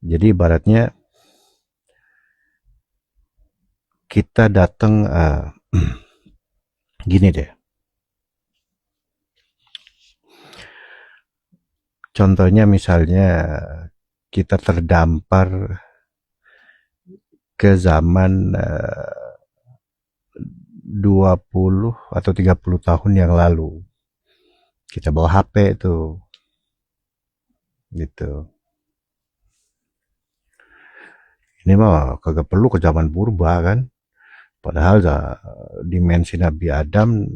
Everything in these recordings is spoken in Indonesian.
Jadi ibaratnya kita datang gini deh. Contohnya misalnya kita terdampar ke zaman 20 atau 30 tahun yang lalu. Kita bawa HP tuh, gitu. Ini mah kagak perlu ke zaman purba kan. Padahal dimensi Nabi Adam,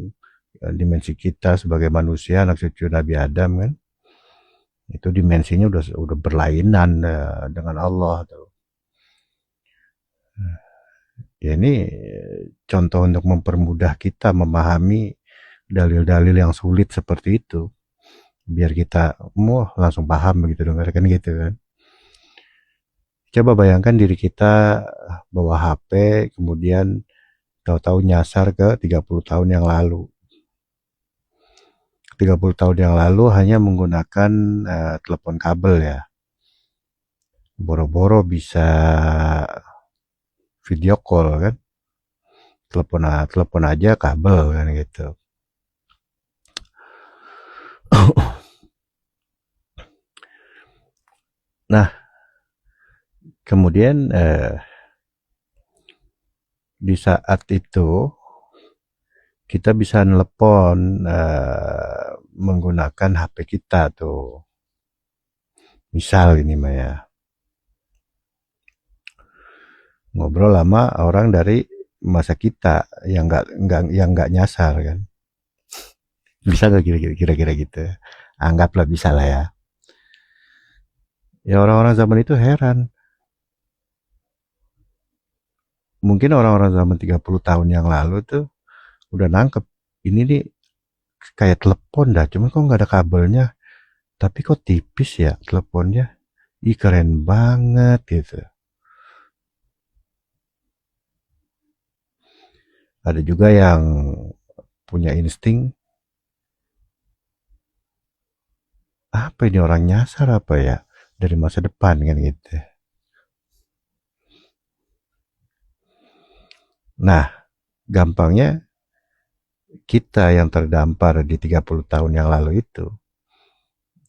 dimensi kita sebagai manusia, anak cucu Nabi Adam kan, itu dimensinya udah berlainan dengan Allah tuh. Ya ini contoh untuk mempermudah kita memahami dalil-dalil yang sulit seperti itu, biar kita mau langsung paham begitu dengar kan gitu kan. Coba bayangkan diri kita bawa HP, kemudian tahu-tahu nyasar ke 30 tahun yang lalu. 30 tahun yang lalu hanya menggunakan telepon kabel ya. Boro-boro bisa video call kan. Telepon aja kabel kan gitu. Nah, kemudian di saat itu kita bisa nelpon menggunakan HP kita tuh. Misal ini mah ya, ngobrol sama orang dari masa kita yang nggak nyasar kan. Bisa nggak kira-kira gitu? Anggaplah bisa lah ya. Ya orang-orang zaman itu heran. Mungkin orang-orang zaman 30 tahun yang lalu tuh udah nangkep. Ini nih kayak telepon dah, cuma kok nggak ada kabelnya. Tapi kok tipis ya teleponnya. Ih keren banget gitu. Ada juga yang punya insting, apa ini orang nyasar apa ya dari masa depan kan gitu. Nah, gampangnya kita yang terdampar di 30 tahun yang lalu itu,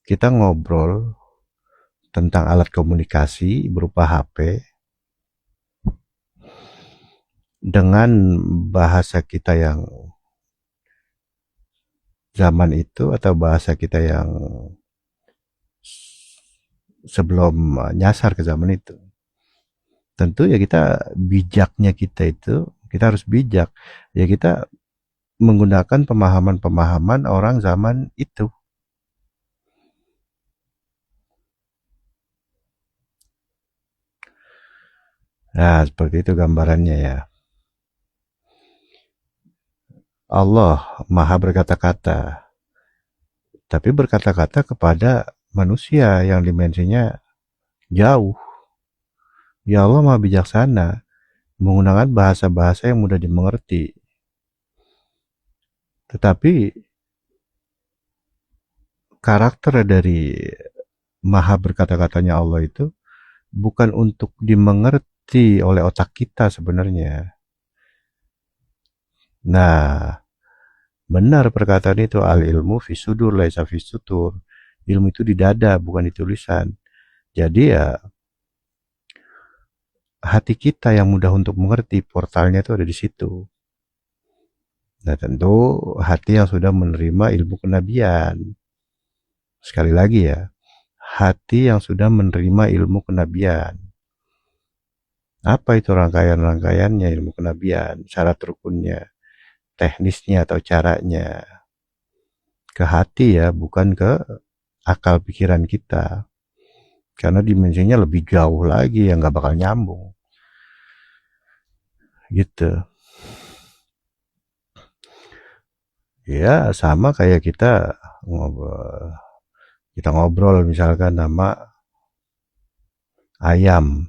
kita ngobrol tentang alat komunikasi berupa HP dengan bahasa kita yang zaman itu atau bahasa kita yang sebelum nyasar ke zaman itu. Tentu ya bijaknya kita itu, kita harus bijak. Ya kita menggunakan pemahaman-pemahaman orang zaman itu. Nah, seperti itu gambarannya ya. Allah maha berkata-kata, tapi berkata-kata kepada manusia yang dimensinya jauh. Ya Allah maha bijaksana, menggunakan bahasa-bahasa yang mudah dimengerti. Tetapi karakter dari maha berkata-katanya Allah itu bukan untuk dimengerti oleh otak kita sebenarnya. Nah, benar perkataan itu, al ilmu fi sudur laisa fi sutur. Ilmu itu di dada, bukan di tulisan. Jadi ya hati kita yang mudah untuk mengerti, portalnya itu ada di situ. Nah, tentu hati yang sudah menerima ilmu kenabian. Sekali lagi ya, hati yang sudah menerima ilmu kenabian. Apa itu rangkaian-rangkaiannya ilmu kenabian, syarat rukunnya, teknisnya atau caranya. Ke hati ya, bukan ke akal pikiran kita. Karena dimensinya lebih jauh lagi yang gak bakal nyambung. Gitu. Ya sama kayak kita ngobrol misalkan sama ayam.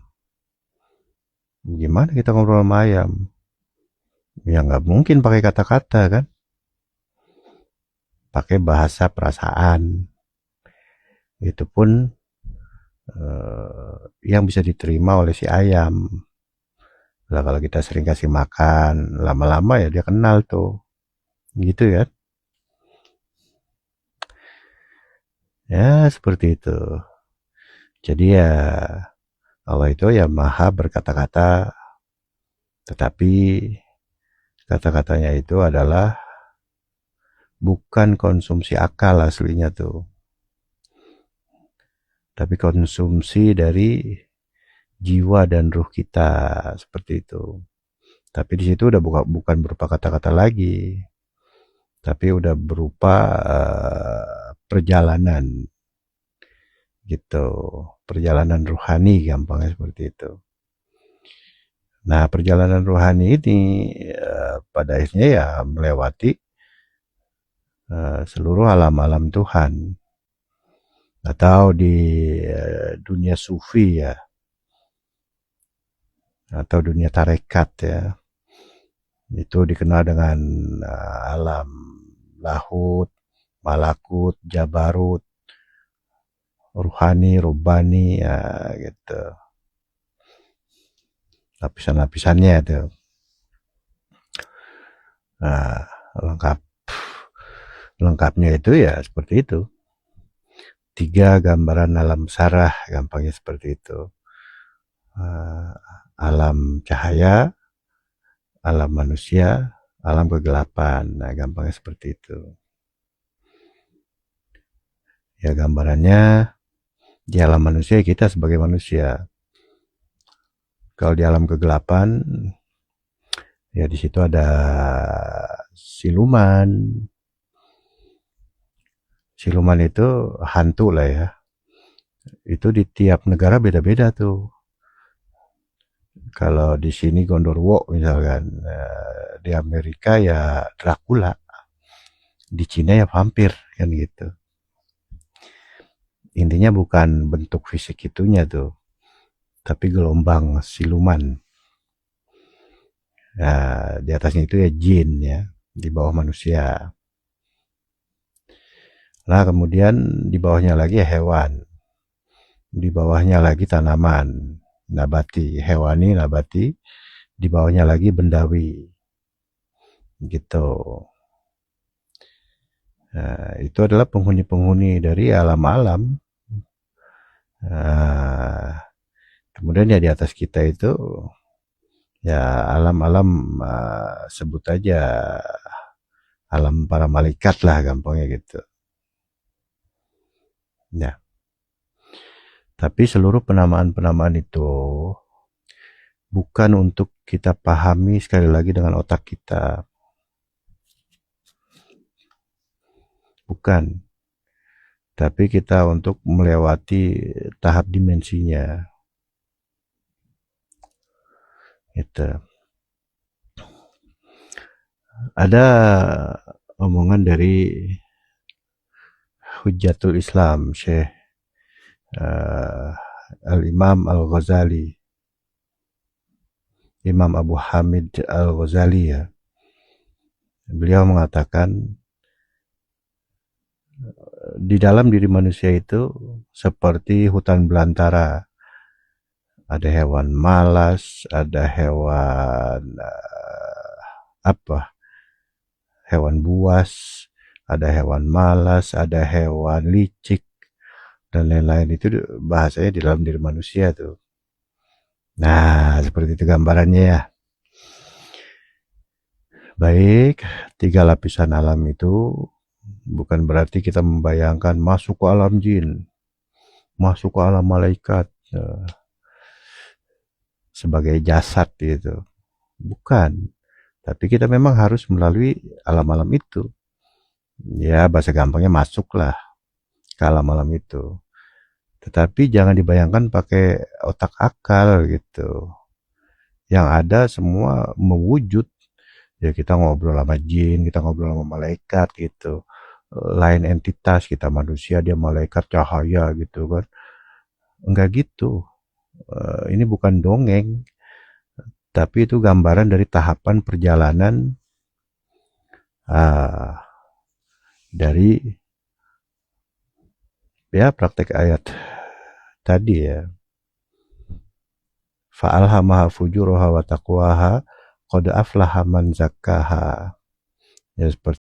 Gimana kita ngobrol sama ayam? Ya nggak mungkin pakai kata-kata kan? Pakai bahasa perasaan. Itu pun yang bisa diterima oleh si ayam. Lah kalau kita sering kasih makan, lama-lama ya dia kenal tuh. Gitu ya. Ya, seperti itu. Jadi ya Allah itu ya maha berkata-kata, tetapi kata-katanya itu adalah bukan konsumsi akal aslinya tuh, tapi konsumsi dari jiwa dan ruh kita, seperti itu. Tapi di situ udah bukan berupa kata-kata lagi, tapi udah berupa perjalanan gitu, perjalanan ruhani gampangnya seperti itu. Nah, perjalanan ruhani ini pada akhirnya ya melewati seluruh alam-alam Tuhan, atau di dunia sufi ya, atau dunia tarekat ya, itu dikenal dengan alam lahut, malakut, jabarut, ruhani, rubani ya gitu. Lapisan-lapisannya itu. Nah, lengkapnya itu ya seperti itu. 3 gambaran alam sarah, gampangnya seperti itu. Alam cahaya, alam manusia, alam kegelapan. Nah, gampangnya seperti itu. Ya, gambarannya di alam manusia kita sebagai manusia. Kalau di alam kegelapan, ya di situ ada siluman. Siluman itu hantu lah ya. Itu di tiap negara beda-beda tuh. Kalau di sini Gondorwo misalkan, di Amerika ya Dracula, di Cina ya vampir kan gitu. Intinya bukan bentuk fisik itunya tuh, tapi gelombang siluman. Nah, di atasnya itu ya jin ya, di bawah manusia. Nah, kemudian di bawahnya lagi ya hewan. Di bawahnya lagi tanaman, nabati, hewani, nabati. Di bawahnya lagi bendawi. Gitu. Nah, itu adalah penghuni-penghuni dari alam-alam. Nah, kemudian ya di atas kita itu ya alam-alam, sebut aja alam para malaikat lah gampangnya gitu. Ya. Tapi seluruh penamaan-penamaan itu bukan untuk kita pahami sekali lagi dengan otak kita. Bukan. Tapi kita untuk melewati tahap dimensinya. Gitu. Ada omongan dari Hujjatul Islam, Syekh Al-Imam Al-Ghazali, Imam Abu Hamid Al-Ghazali ya. Beliau mengatakan di dalam diri manusia itu seperti hutan belantara. Ada hewan malas, ada hewan hewan buas, ada hewan malas, ada hewan licik, dan lain-lain. Itu bahasanya di dalam diri manusia tuh. Nah, seperti itu gambarannya ya. Baik, 3 lapisan alam itu bukan berarti kita membayangkan masuk ke alam jin, masuk ke alam malaikat sebagai jasad gitu. Bukan. Tapi kita memang harus melalui alam-alam itu. Ya, bahasa gampangnya masuklah ke alam-alam itu. Tetapi jangan dibayangkan pakai otak akal gitu. Yang ada semua mewujud. Ya kita ngobrol sama jin, kita ngobrol sama malaikat gitu. Lain entitas, kita manusia, dia malaikat cahaya gitu kan. Enggak gitu. Ini bukan dongeng. Tapi itu gambaran dari tahapan perjalanan dari ya praktek ayat tadi ya. Fa'alhamaha fujuraha wa taqwaha qad aflaha man zakkaha. Ya seperti